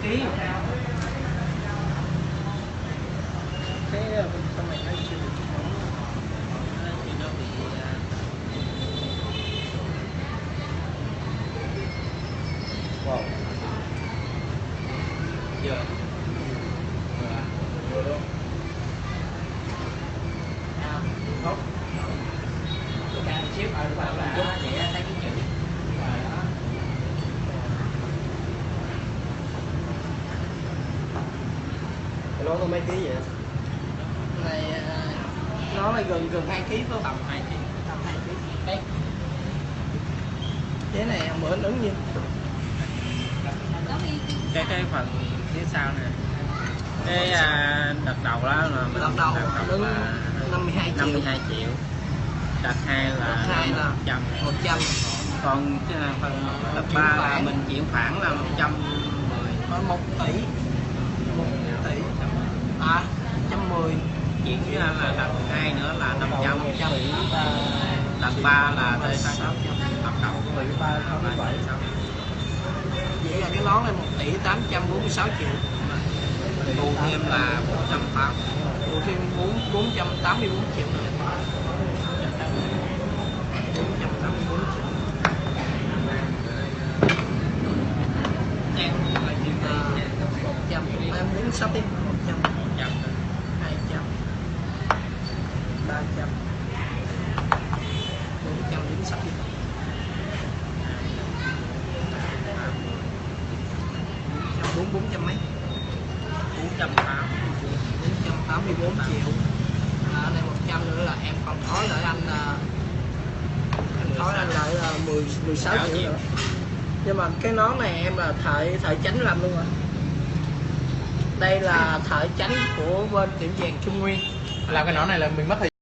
ký cái con này nó siêu thì nó bị wow giờ tốt càng xíu ở vào là để thấy cái chữ nó có mấy ký vậy? này nó là gần 2 kg phải không? Tầm 2 kg. Tầm 2 kg. Đây. Cái này bữa anh ứng nhiêu? Cái phần phía sau này. Cái đợt đầu đó là mình đợt đầu là 52 triệu. Đợt 2 là 100. Còn phần đợt 3 là mình chuyển khoản là 110. 1 tỷ. 1 tỷ. À, 110. Chuyển là đợt 2 nữa là 500. Đợt 3 là tới 600. Đợt đầu 367. Vậy là cái nón này 1 tỷ 846 triệu. Bù thêm là 480. Bù thêm 484 triệu nữa. 484 triệu. Em là chuyện 100. Em muốn sắp đi 100. 200 300 400 đến sắp đi 400 mấy 484 triệu. Này 100 nữa là em còn thối lại anh em thối anh lại 16 triệu nữa. Nhưng mà cái nón này em là thợ chánh làm luôn rồi. Đây là thợ chánh của bên tiệm vàng Trung Nguyên. Làm cái nón này là mình mất thời